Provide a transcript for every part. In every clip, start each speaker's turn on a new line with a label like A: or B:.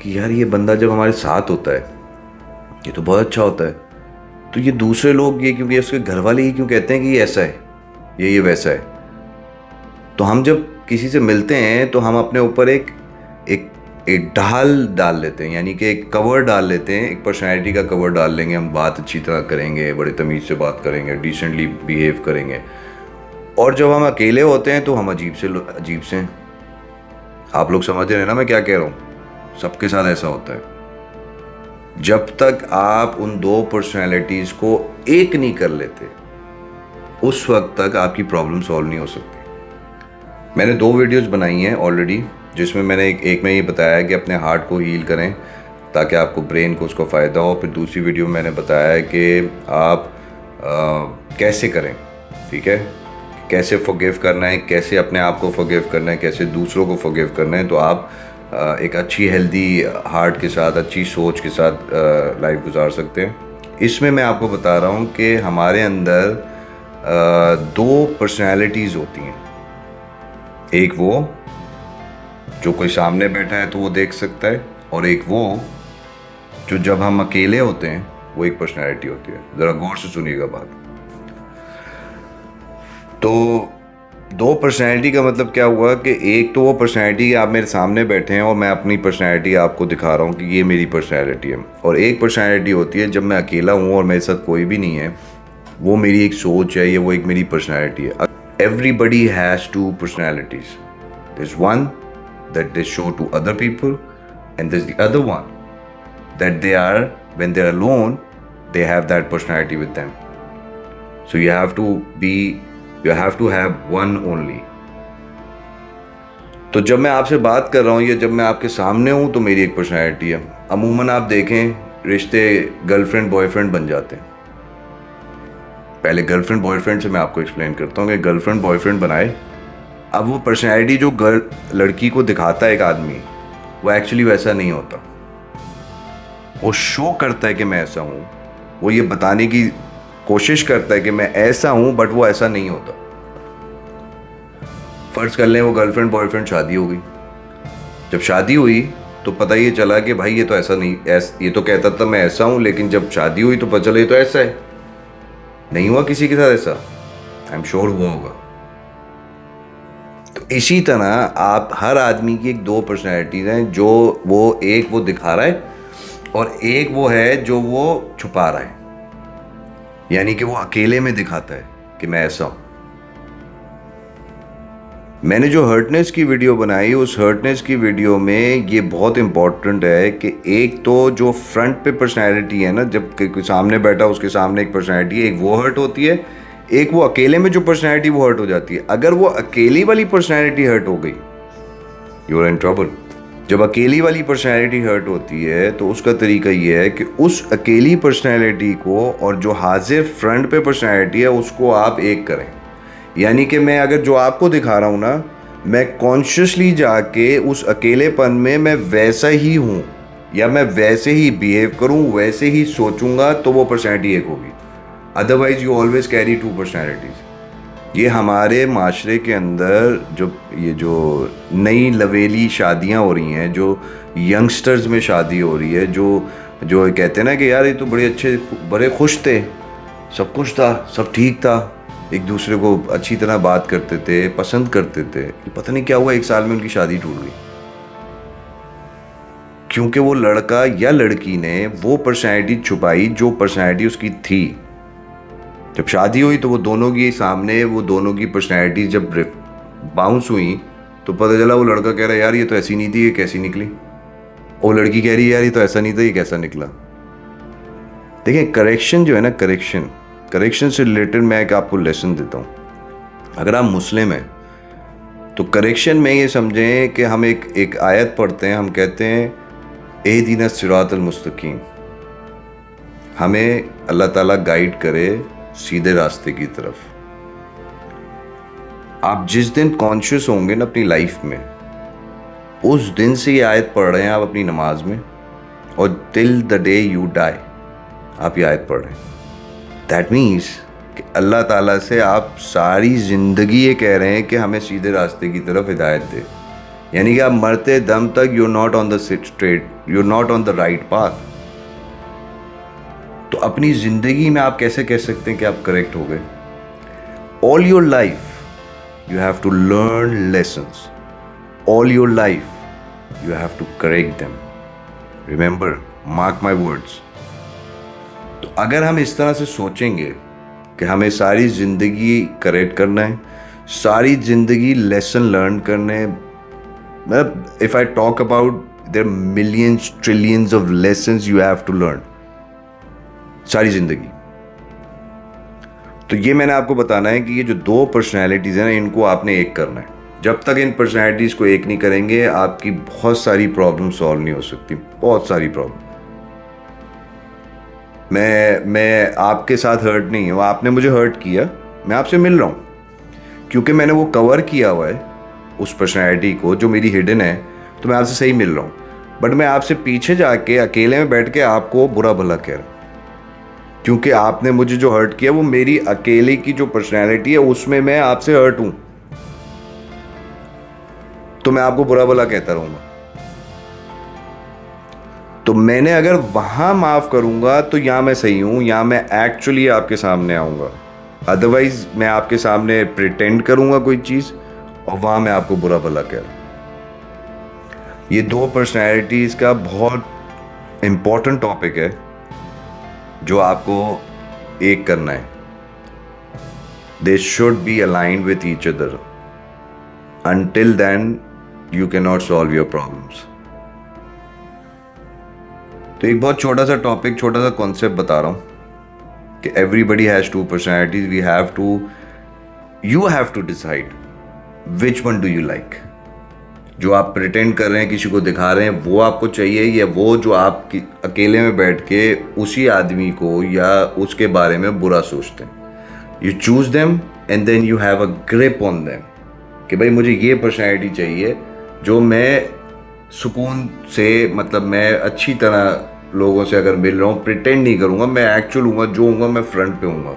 A: कि यार ये बंदा जब हमारे साथ होता है ये तो बहुत अच्छा होता है, तो ये दूसरे लोग ये क्योंकि उसके घर वाले ये क्यों कहते हैं कि ये ऐसा है, ये वैसा है। तो हम जब किसी से मिलते हैं तो हम अपने ऊपर एक एक एक ढाल डाल लेते हैं, यानी कि एक कवर डाल लेते हैं, एक पर्सनैलिटी का कवर डाल लेंगे। हम बात अच्छी तरह करेंगे, बड़े तमीज़ से बात करेंगे, डिसेंटली बिहेव करेंगे। और जब हम अकेले होते हैं तो हम अजीब से हैं। आप लोग समझ रहे हैं ना मैं क्या कह रहा हूँ? सबके साथ ऐसा होता है। जब तक आप उन दो पर्सनैलिटीज़ को एक नहीं कर लेते उस वक्त तक आपकी प्रॉब्लम सॉल्व नहीं हो सकती। मैंने 2 वीडियोस बनाई हैं ऑलरेडी, जिसमें मैंने एक में ये बताया है कि अपने हार्ट को हील करें ताकि आपको ब्रेन को उसको फ़ायदा हो। फिर दूसरी वीडियो में मैंने बताया है कि आप कैसे करें, ठीक है, कैसे फॉरगिव करना है, कैसे अपने आप को फॉरगिव करना है, कैसे दूसरों को फॉरगिव करना है। तो आप एक अच्छी हेल्दी हार्ट के साथ, अच्छी सोच के साथ लाइफ गुजार सकते हैं। इसमें मैं आपको बता रहा हूँ कि हमारे अंदर 2 पर्सनैलिटीज़ होती हैं। एक वो जो कोई सामने बैठा है तो वो देख सकता है, और एक वो जो जब हम अकेले होते हैं वो एक पर्सनैलिटी होती है। ज़रा गौर से सुनिएगा बात। तो 2 पर्सनैलिटी का मतलब क्या हुआ कि एक तो वो पर्सनैलिटी आप मेरे सामने बैठे हैं और मैं अपनी पर्सनैलिटी आपको दिखा रहा हूँ कि ये मेरी पर्सनैलिटी है, और एक पर्सनैलिटी होती है जब मैं अकेला हूँ और मेरे साथ कोई भी नहीं है, वो मेरी एक सोच है, ये वो एक मेरी पर्सनैलिटी है। Everybody has 2 personalities. There's one that they show to other people, and there's the other one that they are, when they're alone, they have that personality with them. So you have to have one only. तो जब मैं आपसे बात कर रहा हूँ या जब मैं आपके सामने हूँ तो मेरी एक पर्सनैलिटी है। अमूमन आप देखें रिश्ते गर्लफ्रेंड बॉयफ्रेंड बन जाते हैं। पहले गर्लफ्रेंड बॉयफ्रेंड से मैं आपको एक्सप्लेन करता हूँ कि गर्लफ्रेंड बॉयफ्रेंड बनाए। अब वो पर्सनैलिटी जो लड़की को दिखाता है एक आदमी, वो एक्चुअली वैसा नहीं होता। वो शो करता है कि मैं ऐसा हूँ, वो ये बताने की कोशिश करता है कि मैं ऐसा हूँ, बट वो ऐसा नहीं होता। फ़र्ज़ कर लें वो गर्लफ्रेंड बॉयफ्रेंड शादी हो गई। जब शादी हुई तो पता ये चला कि भाई ये तो ऐसा नहीं, ये तो कहता था मैं ऐसा हूँ, लेकिन जब शादी हुई तो पता चला ये तो ऐसा है। नहीं हुआ किसी के साथ ऐसा? आई एम श्योर हुआ होगा। तो इसी तरह आप हर आदमी की एक 2 पर्सनैलिटीज़ हैं, जो वो एक वो दिखा रहा है और एक वो है जो वो छुपा रहा है, यानी कि वो अकेले में दिखाता है कि मैं ऐसा हूँ। मैंने जो हर्टनेस की वीडियो बनाई, उस हर्टनेस की वीडियो में ये बहुत इंपॉर्टेंट है कि एक तो जो फ्रंट पे पर्सनैलिटी है ना, जब कोई सामने बैठा उसके सामने एक पर्सनैलिटी है, एक वो हर्ट होती है, एक वो अकेले में जो पर्सनैलिटी वो हर्ट हो जाती है। अगर वो अकेली वाली पर्सनैलिटी हर्ट हो गई, यू आर इन ट्रबल। जब अकेली वाली पर्सनैलिटी हर्ट होती है तो उसका तरीका ये है कि उस अकेली पर्सनैलिटी को और जो हाजिर फ्रंट पे पर्सनैलिटी है उसको आप एक करें। यानी कि मैं अगर जो आपको दिखा रहा हूँ ना, मैं कॉन्शियसली जाके उस अकेलेपन में मैं वैसा ही हूँ या मैं वैसे ही बिहेव करूँ, वैसे ही सोचूंगा, तो वो पर्सनैलिटी एक होगी। Otherwise you always carry 2 personalities. ये हमारे माशरे के अंदर जो नई लवेली शादियां हो रही हैं, जो यंगस्टर्स में शादी हो रही है, जो कहते हैं ना कि यार ये तो बड़े अच्छे, बड़े खुश थे, सब कुछ था, सब ठीक था, एक दूसरे को अच्छी तरह बात करते थे, पसंद करते थे, पता नहीं क्या हुआ 1 साल में उनकी शादी टूट गई। क्योंकि वो लड़का या लड़की ने वो पर्सनैलिटी छुपाई जो पर्सनैलिटी उसकी थी। जब शादी हुई तो वो दोनों की सामने, वो दोनों की पर्सनैलिटी जब बाउंस हुई तो पता चला वो लड़का कह रहा है यार ये तो ऐसी नहीं थी, ये कैसी निकली। और लड़की कह रही है यार ये तो ऐसा नहीं था, ये कैसा निकला। देखिए करेक्शन जो है ना, करेक्शन से रिलेटेड मैं एक आपको लेसन देता हूँ। अगर आप मुस्लिम हैं तो करेक्शन में ये समझें कि हम एक आयत पढ़ते हैं, हम कहते हैं एहदिना सिरातल मुस्तकीम, हमें अल्लाह ताला गाइड करे सीधे रास्ते की तरफ। आप जिस दिन कॉन्शियस होंगे ना अपनी लाइफ में, उस दिन से ये आयत पढ़ रहे हैं आप अपनी नमाज में, और till the day you die आप ये आयत पढ़ रहे हैं। दैट मीन्स कि अल्लाह ताला से आप सारी ज़िंदगी ये कह रहे हैं कि हमें सीधे रास्ते की तरफ हिदायत दे। यानी कि आप मरते दम तक you not on the straight, you not on the right path. तो अपनी जिंदगी में आप कैसे कह सकते हैं कि आप करेक्ट हो गए? All your life you have to learn lessons, all your life you have to correct them. Remember, mark my words. तो अगर हम इस तरह से सोचेंगे कि हमें सारी ज़िंदगी करेक्ट करना है, सारी ज़िंदगी लेसन लर्न करने, मतलब if I talk about there millions trillions of lessons you have to learn सारी ज़िंदगी। तो ये मैंने आपको बताना है कि ये जो दो पर्सनैलिटीज़ हैं ना, इनको आपने एक करना है। जब तक इन पर्सनैलिटीज़ को एक नहीं करेंगे, आपकी बहुत सारी प्रॉब्लम सॉल्व नहीं हो सकती, बहुत सारी प्रॉब्लम। मैं आपके साथ हर्ट नहीं हूँ, आपने मुझे हर्ट किया, मैं आपसे मिल रहा हूँ क्योंकि मैंने वो कवर किया हुआ है उस पर्सनैलिटी को जो मेरी हिडन है, तो मैं आपसे सही मिल रहा हूँ। बट मैं आपसे पीछे जाके अकेले में बैठ के आपको बुरा भला कह रहा हूँ क्योंकि आपने मुझे जो हर्ट किया वो मेरी अकेले की जो पर्सनैलिटी है उसमें मैं आपसे हर्ट हूँ, तो मैं आपको बुरा भला कहता रहूँगा। तो मैंने अगर वहां माफ करूंगा तो यहां मैं सही हूं, यहां मैं एक्चुअली आपके सामने आऊंगा। अदरवाइज मैं आपके सामने प्रिटेंड करूंगा कोई चीज और वहां मैं आपको बुरा भला कह रहा हूं। ये दो पर्सनैलिटीज का बहुत इंपॉर्टेंट टॉपिक है जो आपको एक करना है। They should be aligned with each other, until then you can not solve your problems. तो एक बहुत छोटा सा टॉपिक, छोटा सा कॉन्सेप्ट बता रहा हूँ कि everybody has two personalities, we have to, you have to decide which one do you like. जो आप प्रिटेंड कर रहे हैं, किसी को दिखा रहे हैं, वो आपको चाहिए, या वो जो आप अकेले में बैठ के उसी आदमी को या उसके बारे में बुरा सोचते हैं। You choose them and then you have a grip on them कि भाई मुझे ये पर्सनैलिटी चाहिए जो मैं सुकून से, मतलब मैं अच्छी तरह लोगों से अगर मिल रहा हूँ, प्रिटेंड नहीं करूँगा, मैं एक्चुअल हूँगा, जो हूँगा मैं फ्रंट पे हूँगा।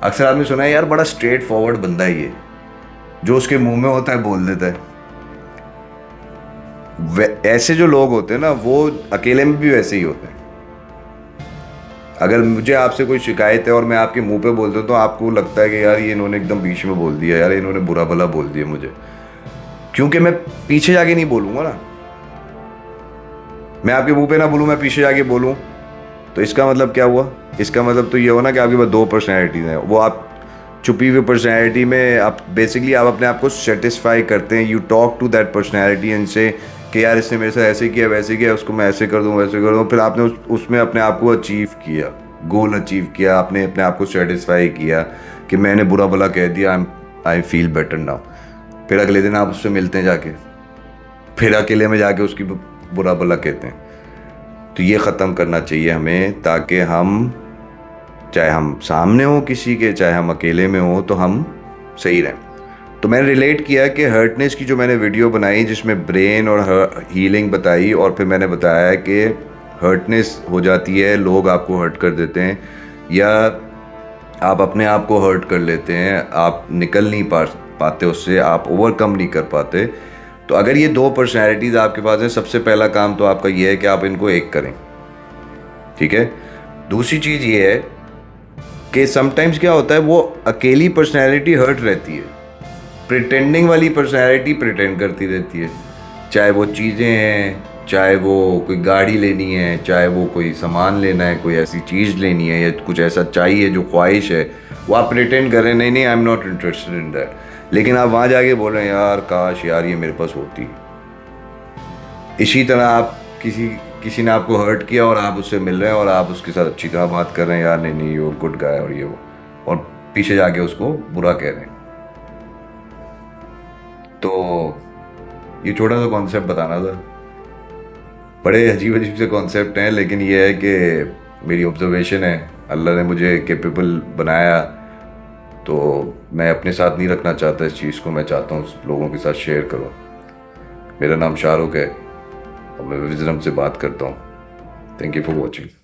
A: अक्सर आपने सुना है यार बड़ा स्ट्रेट फॉरवर्ड बंदा है ये, जो उसके मुंह में होता है बोल देता है। ऐसे जो लोग होते हैं ना, वो अकेले में भी वैसे ही होते हैं। अगर मुझे आपसे कोई शिकायत है और मैं आपके मुंह पे बोल दूँ तो आपको लगता है कि यार ये इन्होंने एकदम बीच में बोल दिया, यार इन्होंने बुरा भला बोल दिया मुझे, क्योंकि मैं पीछे जाके नहीं बोलूँगा ना। मैं आपके मुंह पे ना बोलूँ, मैं पीछे जाके बोलूँ, तो इसका मतलब क्या हुआ? इसका मतलब तो ये हो ना कि आपके पास दो पर्सनैलिटीज़ हैं। वो आप छुपी हुई पर्सनैलिटी में आप बेसिकली आप अपने आप को सेटिस्फाई करते हैं। You talk to that personality and say कि यार इसने मेरे साथ ऐसे किया, वैसे किया, उसको मैं ऐसे कर दूँ, वैसे कर दूँ। फिर आपने उसमें अपने आप को अचीव किया, गोल अचीव किया, आपने अपने आप को सेटिस्फाई किया कि मैंने बुरा भला कह दिया, आई फील बेटर नाउ। फिर अगले दिन आप उससे मिलते हैं जाके, फिर अकेले में जाके उसकी बुरा भला कहते हैं। तो ये ख़त्म करना चाहिए हमें, ताकि हम, चाहे हम सामने हो किसी के, चाहे हम अकेले में हो, तो हम सही रहें। तो मैंने रिलेट किया कि हर्टनेस की जो मैंने वीडियो बनाई जिसमें ब्रेन और हीलिंग बताई, और फिर मैंने बताया कि हर्टनेस हो जाती है, लोग आपको हर्ट कर देते हैं या आप अपने आप को हर्ट कर लेते हैं, आप निकल नहीं पाते उससे, आप ओवरकम नहीं कर पाते। तो अगर ये दो पर्सनैलिटीज़ आपके पास हैं, सबसे पहला काम तो आपका ये है कि आप इनको एक करें, ठीक है। दूसरी चीज़ ये है कि समटाइम्स क्या होता है, वो अकेली पर्सनैलिटी हर्ट रहती है, प्रिटेंडिंग वाली पर्सनैलिटी प्रिटेंड करती रहती है। चाहे वो चीज़ें हैं, चाहे वो कोई गाड़ी लेनी है, चाहे वो कोई सामान लेना है, कोई ऐसी चीज़ लेनी है, या कुछ ऐसा चाहिए जो ख्वाहिश है, वो आप प्रिटेंड कर रहे हैं, नहीं I am not interested in that, लेकिन आप वहाँ जाके बोल रहे हैं यार काश यार ये मेरे पास होती। इसी तरह आप किसी ने आपको हर्ट किया और आप उससे मिल रहे हैं और आप उसके साथ अच्छी तरह बात कर रहे हैं, यार नहीं यू गुड गाय और ये वो, और पीछे जाके उसको बुरा कह रहे हैं। तो ये छोटा सा कॉन्सेप्ट बताना था। बड़े अजीब अजीब से कॉन्सेप्ट हैं, लेकिन ये है कि मेरी ऑब्जर्वेशन है, अल्लाह ने मुझे कैपेबल बनाया, तो मैं अपने साथ नहीं रखना चाहता इस चीज़ को, मैं चाहता हूँ लोगों के साथ शेयर करूँ। मेरा नाम शाहरुख है और मैं विजडम से बात करता हूँ। Thank you for watching.